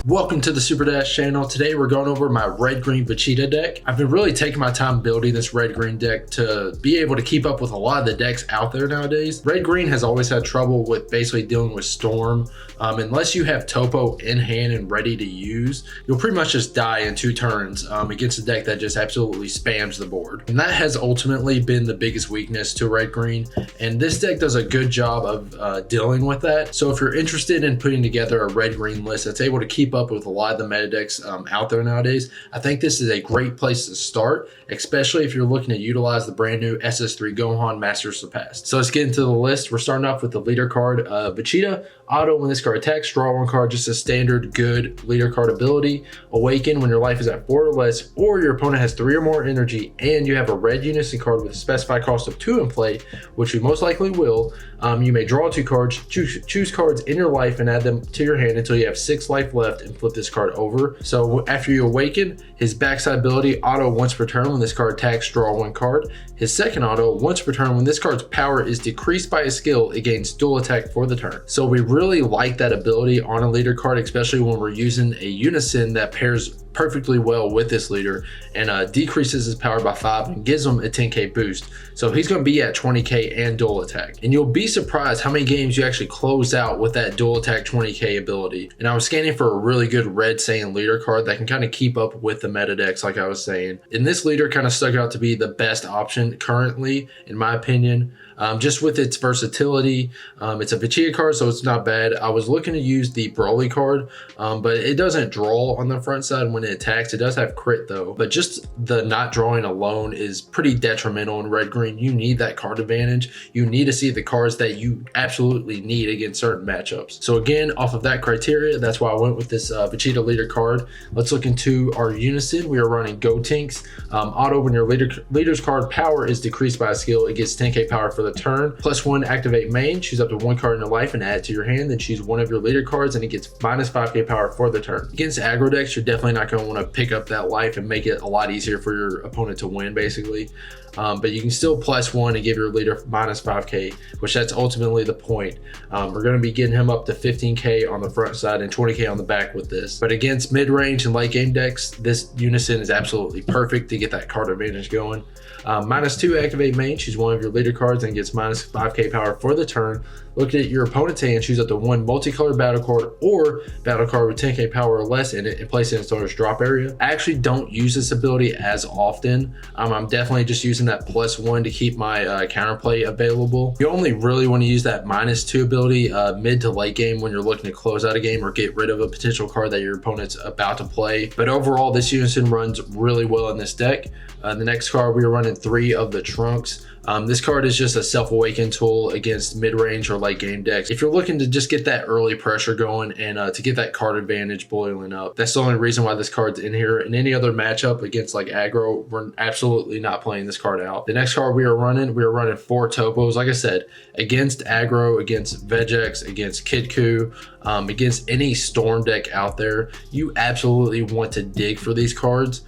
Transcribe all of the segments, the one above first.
Welcome to the Super Dash channel. Today we're going over my red-green VEGETA deck. I've been really taking my time building this red-green deck to be able to keep up with a lot of the decks out there nowadays. Red-green has always had trouble with basically dealing with Storm. Unless you have Topo in hand and ready to use, you'll pretty much just die in 2 turns against a deck that just absolutely spams the board. And that has ultimately been the biggest weakness to red-green, and this deck does a good job of dealing with that. So if you're interested in putting together a red-green list that's able to keep up with a lot of the meta decks out there nowadays, I think this is a great place to start, especially if you're looking to utilize the brand new SS3 Gohan Masters Surpassed. So let's get into the list. We're starting off with the leader card, VEGETA. Auto when this card attacks, draw 1 card, just a standard good leader card ability. Awaken when your life is at 4 or less, or your opponent has 3 or more energy, and you have a red unison card with a specified cost of 2 in play, which you most likely will. You may draw 2 cards, choose cards in your life and add them to your hand until you have 6 life left and flip this card over. So after you awaken, his backside ability, auto once per turn when this card attacks, draw 1 card. His second auto, once per turn when this card's power is decreased by a skill, it gains dual attack for the turn. So we really like that ability on a leader card, especially when we're using a unison that pairs perfectly well with this leader and decreases his power by 5 and gives him a 10k boost. So he's going to be at 20k and dual attack, and you'll be surprised how many games you actually close out with that dual attack 20k ability. And I was scanning for a really good red Saiyan leader card that can kind of keep up with the meta decks, like I was saying, and this leader kind of stuck out to be the best option currently in my opinion. Just with its versatility. It's a VEGETA card, so it's not bad. I was looking to use the Broly card, but it doesn't draw on the front side when it attacks. It does have crit though, but just the not drawing alone is pretty detrimental in red-green. You need that card advantage. You need to see the cards that you absolutely need against certain matchups. So again, off of that criteria, that's why I went with this VEGETA leader card. Let's look into our unison. We are running Gotenks. Auto when your leader's card power is decreased by a skill, it gets 10k power for the turn. +1 activate main, choose up to 1 card in your life and add it to your hand, then choose one of your leader cards and it gets -5k power for the turn. Against aggro decks, you're definitely not going to want to pick up that life and make it a lot easier for your opponent to win basically. But you can still +1 and give your leader -5k, which that's ultimately the point. We're going to be getting him up to 15k on the front side and 20k on the back with this. But against mid-range and late game decks, this unison is absolutely perfect to get that card advantage going. -2 activate main, choose one of your leader cards and gets -5k power for the turn. Look at your opponent's hand, choose up to 1 multicolored battle card or battle card with 10k power or less in it and place it in its owner's drop area. I actually don't use this ability as often. I'm definitely just using that +1 to keep my counterplay available. You only really want to use that -2 ability mid to late game when you're looking to close out a game or get rid of a potential card that your opponent's about to play. But overall, this unison runs really well in this deck. The next card, we are running 3 of the Trunks. This card is just a self-awaken tool against mid-range or late game decks. If you're looking to just get that early pressure going and to get that card advantage boiling up, that's the only reason why this card's in here. In any other matchup against like aggro, we're absolutely not playing this card out. The next card we are running 4 Topos. Like I said, against aggro, against Vegex, against Kid Ku, against any Storm deck out there, you absolutely want to dig for these cards.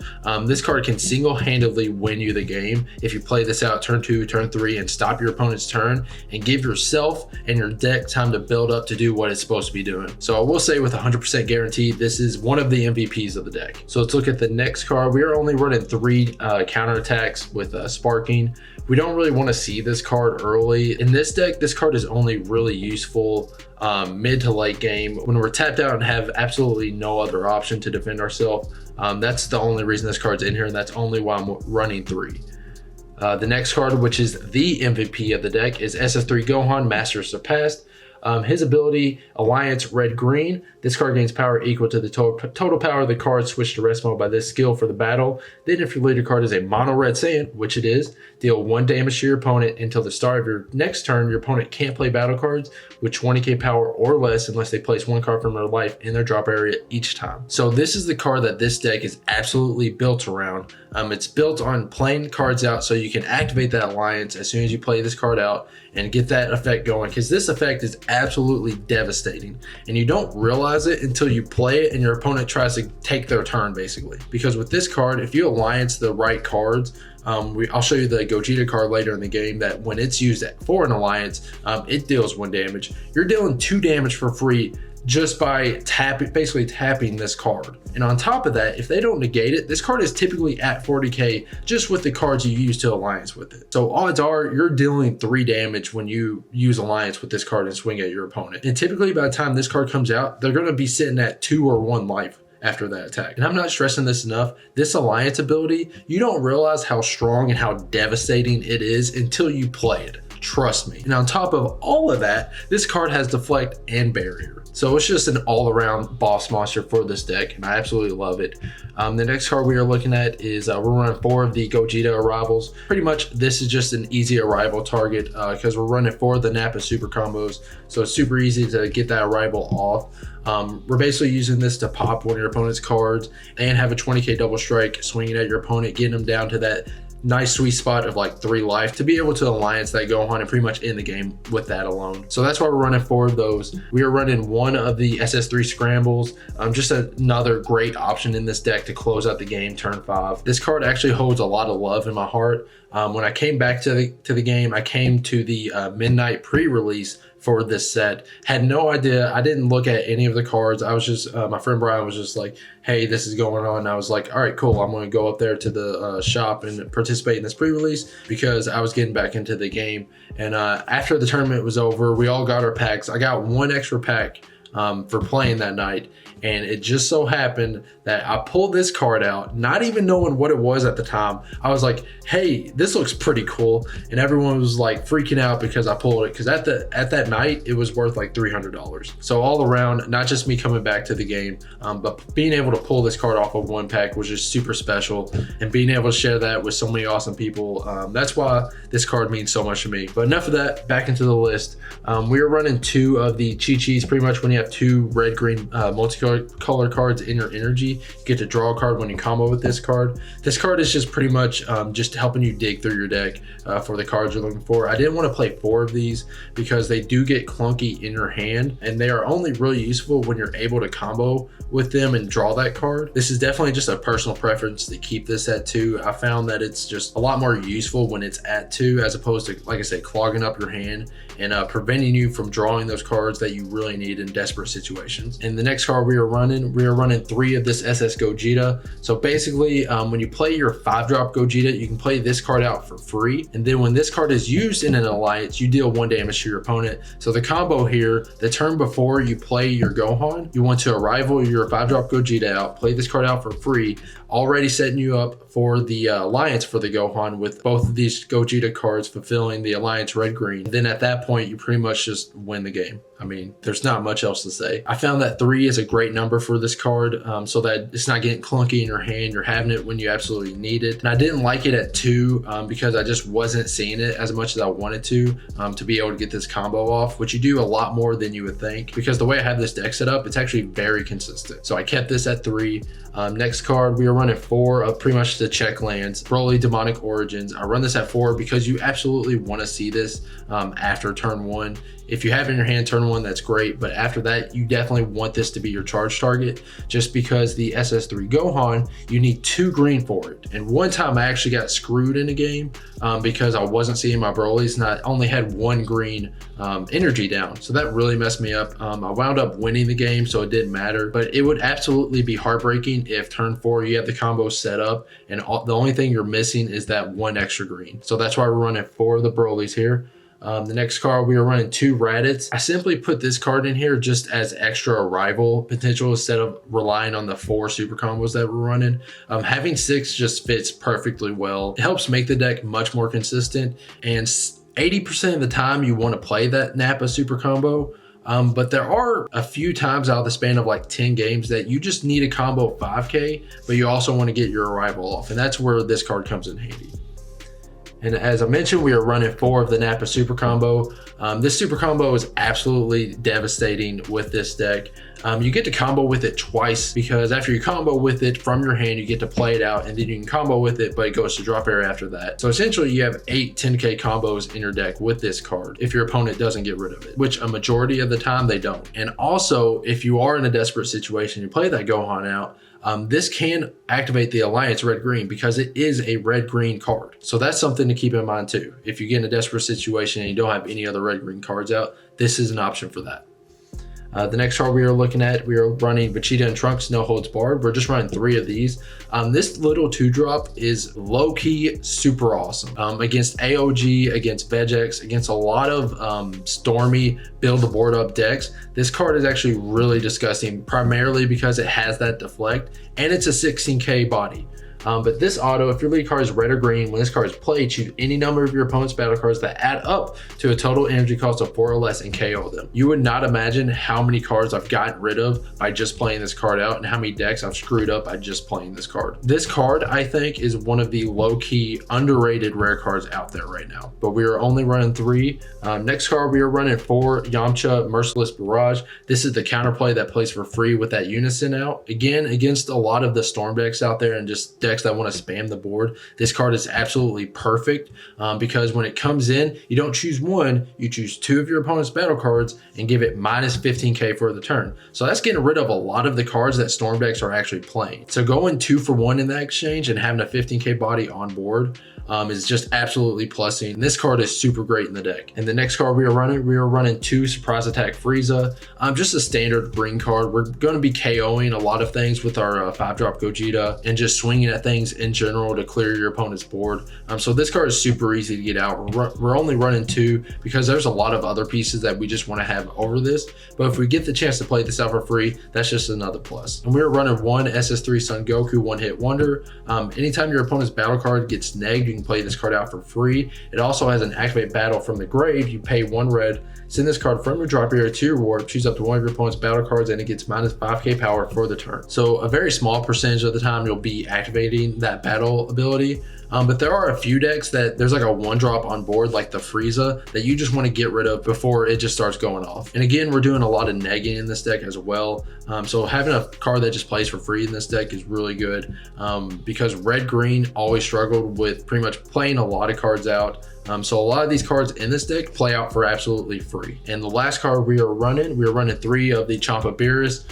This card can single-handedly win you the game if you play this out turn 2, turn 3, and stop your opponent's turn and give yourself and your deck time to build up to do what it's supposed to be doing. So I will say with 100% guarantee, this is one of the MVPs of the deck. So let's look at the next card. We are only running 3 counterattacks with Sparking. We don't really want to see this card early. In this deck, this card is only really useful mid to late game when we're tapped out and have absolutely no other option to defend ourselves. That's the only reason this card's in here, and that's only why I'm running 3. The next card, which is the MVP of the deck, is SS3 Gohan Masters Surpassed. His ability, Alliance Red-Green. This card gains power equal to the total power of the card switched to rest mode by this skill for the battle. Then if your leader card is a mono red Saiyan, which it is, deal 1 damage to your opponent until the start of your next turn. Your opponent can't play battle cards with 20k power or less unless they place 1 card from their life in their drop area each time. So this is the card that this deck is absolutely built around. It's built on playing cards out so you can activate that Alliance as soon as you play this card out and get that effect going, because this effect is absolutely devastating and you don't realize it until you play it and your opponent tries to take their turn basically. Because with this card, if you Alliance the right cards, I'll show you the Gogeta card later in the game that when it's used for an Alliance, it deals 1 damage. You're dealing 2 damage for free just by basically tapping this card. And on top of that, if they don't negate it, this card is typically at 40k just with the cards you use to alliance with it. So odds are you're dealing 3 damage when you use alliance with this card and swing at your opponent. And typically by the time this card comes out, they're going to be sitting at 2 or 1 life after that attack. And I'm not stressing this enough. This alliance ability, you don't realize how strong and how devastating it is until you play it. Trust me. And on top of all of that, this card has deflect and barrier. So it's just an all-around boss monster for this deck, and I absolutely love it. The next card we are looking at is we're running 4 of the Gogeta arrivals. Pretty much this is just an easy arrival target because we're running 4 of the Nappa super combos. So it's super easy to get that arrival off. We're basically using this to pop one of your opponent's cards and have a 20k double strike swinging at your opponent, getting them down to that nice sweet spot of like 3 life to be able to alliance that Gohan and pretty much end the game with that alone. So that's why we're running 4 of those. We are running 1 of the SS3 scrambles, just another great option in this deck to close out the game turn 5. This card actually holds a lot of love in my heart. When I came back to the game, I came to the midnight pre-release for this set. Had no idea. I didn't look at any of the cards. I was just, my friend Brian was just like, hey, this is going on. And I was like, all right, cool. I'm going to go up there to the shop and participate in this pre-release because I was getting back into the game. And after the tournament was over, we all got our packs. I got 1 extra pack for playing that night. And it just so happened that I pulled this card out, not even knowing what it was at the time. I was like, hey, this looks pretty cool. And everyone was like freaking out because I pulled it. Because at that night, it was worth like $300. So all around, not just me coming back to the game, but being able to pull this card off of 1 pack was just super special. And being able to share that with so many awesome people, that's why this card means so much to me. But enough of that, back into the list. We are running 2 of the Chi-Chis. Pretty much when you have 2 red-green multicolor cards in your energy, you get to draw a card when you combo with this card. This card is just pretty much just helping you dig through your deck for the cards you're looking for. I didn't want to play 4 of these because they do get clunky in your hand, and they are only really useful when you're able to combo with them and draw that card. This is definitely just a personal preference to keep this at 2. I found that it's just a lot more useful when it's at 2 as opposed to, like I said, clogging up your hand and preventing you from drawing those cards that you really need in desperate situations. And the next card we are running 3 of this SS Gogeta. So basically, when you play your 5-drop Gogeta, you can play this card out for free. And then when this card is used in an alliance, you deal 1 damage to your opponent. So the combo here, the turn before you play your Gohan, you want to arrival your 5-drop Gogeta out, play this card out for free, already setting you up for the alliance for the Gohan with both of these Gogeta cards fulfilling the alliance red-green. Then at that point, you pretty much just win the game. I mean, there's not much else to say. I found that 3 is a great number for this card so that it's not getting clunky in your hand. You're having it when you absolutely need it. And I didn't like it at 2 because I just wasn't seeing it as much as I wanted to be able to get this combo off, which you do a lot more than you would think because the way I have this deck set up, it's actually very consistent. So I kept this at 3. Next card, we are running 4 of pretty much the check lands, Broly Demonic Origins. I run this at 4 because you absolutely want to see this after turn 1. If you have it in your hand turn 1, that's great. But after that, you definitely want this to be your charge target just because the SS3 Gohan, you need 2 green for it. And one time I actually got screwed in a game because I wasn't seeing my Brolys and I only had 1 green energy down. So that really messed me up. I wound up winning the game, so it didn't matter. But it would absolutely be heartbreaking if turn 4 you have the combo set up and the only thing you're missing is that 1 extra green. So that's why we're running 4 of the Brolys here. The next card, we are running 2 Raditz. I simply put this card in here just as extra arrival potential instead of relying on the 4 super combos that we're running. Having 6 just fits perfectly well. It helps make the deck much more consistent, and 80% of the time you want to play that Nappa super combo. But there are a few times out of the span of like 10 games that you just need a combo 5k, but you also want to get your arrival off, and that's where this card comes in handy. And as I mentioned, we are running 4 of the Nappa super combo. This super combo is absolutely devastating with this deck. You get to combo with it twice because after you combo with it from your hand, you get to play it out and then you can combo with it, but it goes to drop area after that. So essentially you have 8 10k combos in your deck with this card if your opponent doesn't get rid of it, which a majority of the time they don't. And also, if you are in a desperate situation, you play that Gohan out, this can activate the alliance red-green because it is a red-green card. So that's something to keep in mind too. If you get in a desperate situation and you don't have any other red-green cards out, this is an option for that. The next card we are looking at, we are running Vegeta and Trunks No Holds Barred. We're just running 3 of these. This little 2-drop is low-key super awesome against AOG, against VEGEX, against a lot of stormy build the board up decks. This card is actually really disgusting, primarily because it has that deflect and it's a 16k body. But this auto, if your lead card is red or green, when this card is played, choose any number of your opponent's battle cards that add up to a total energy cost of 4 or less and KO them. You would not imagine how many cards I've gotten rid of by just playing this card out and how many decks I've screwed up by just playing this card. This card, I think, is one of the low-key underrated rare cards out there right now. But we are only running 3. Next card, we are running 4 Yamcha Merciless Barrage. This is the counterplay that plays for free with that Unison out. Again, against a lot of the Storm decks out there and just decks that want to spam the board, this card is absolutely perfect because when it comes in, you don't choose 1, you choose 2 of your opponent's battle cards and give it minus 15k for the turn. So that's getting rid of a lot of the cards that Storm decks are actually playing. So going 2 for 1 in that exchange and having a 15k body on board is just absolutely plussing. This card is super great in the deck. And the next card we are running 2 Surprise Attack Frieza. Just a standard green card. We're going to be KOing a lot of things with our 5-drop Gogeta and just swinging at things in general to clear your opponent's board. So this card is super easy to get out. We're only running 2 because there's a lot of other pieces that we just want to have over this. But if we get the chance to play this out for free, that's just another plus. And we're running 1 SS3 Son Goku One-Hit Wonder. Anytime your opponent's battle card gets negged, you can play this card out for free. It also has an activate battle from the grave. You pay 1 red, send this card from your drop area to your warp, choose up to 1 of your opponent's battle cards, and it gets minus 5k power for the turn. So a very small percentage of the time you'll be activating that battle ability. But there are a few decks that there's like a 1-drop on board, like the Frieza, that you just want to get rid of before it just starts going off. And again, we're doing a lot of negging in this deck as well. So having a card that just plays for free in this deck is really good because red-green always struggled with pretty much playing a lot of cards out. So a lot of these cards in this deck play out for absolutely free. And the last card we are running 3 of the Champa Beerus.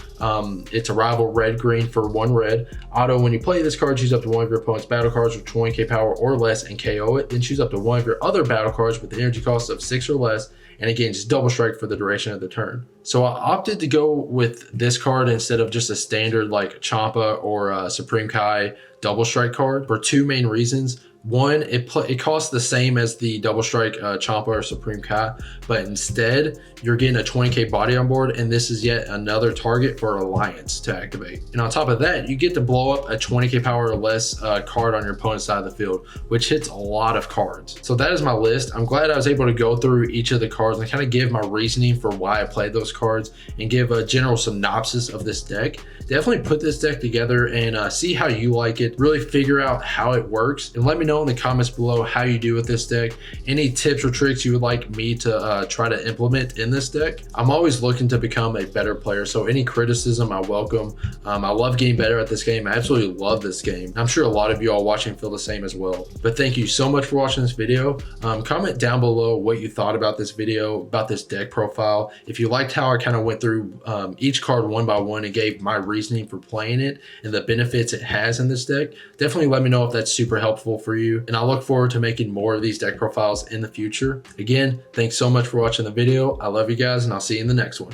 It's a rival red-green for 1 red. Auto, when you play this card, choose up to 1 of your opponent's battle cards with 20k power or less and KO it. Then choose up to 1 of your other battle cards with the energy cost of 6 or less, and it gains double strike for the duration of the turn. So I opted to go with this card instead of just a standard like Champa or Supreme Kai double strike card for 2 main reasons. 1, it costs the same as the double strike Champa or Supreme Kai, but instead you're getting a 20k body on board, and this is yet another target for Alliance to activate. And on top of that, you get to blow up a 20k power or less card on your opponent's side of the field, which hits a lot of cards. So that is my list. I'm glad I was able to go through each of the cards and kind of give my reasoning for why I played those cards and give a general synopsis of this deck. Definitely put this deck together and see how you like it. Really figure out how it works, and let me know in the comments below how you do with this deck. Any tips or tricks you would like me to try to implement in this deck. I'm always looking to become a better player, so any criticism I welcome. I love getting better at this game. I absolutely love this game. I'm sure a lot of you all watching feel the same as well. But thank you so much for watching this video. Comment down below what you thought about this video, about this deck profile. If you liked how I kind of went through each card one by one and gave my reasoning for playing it and the benefits it has in this deck, definitely let me know if that's super helpful for you. And I look forward to making more of these deck profiles in the future. Again, thanks so much for watching the video. I love you guys, and I'll see you in the next one.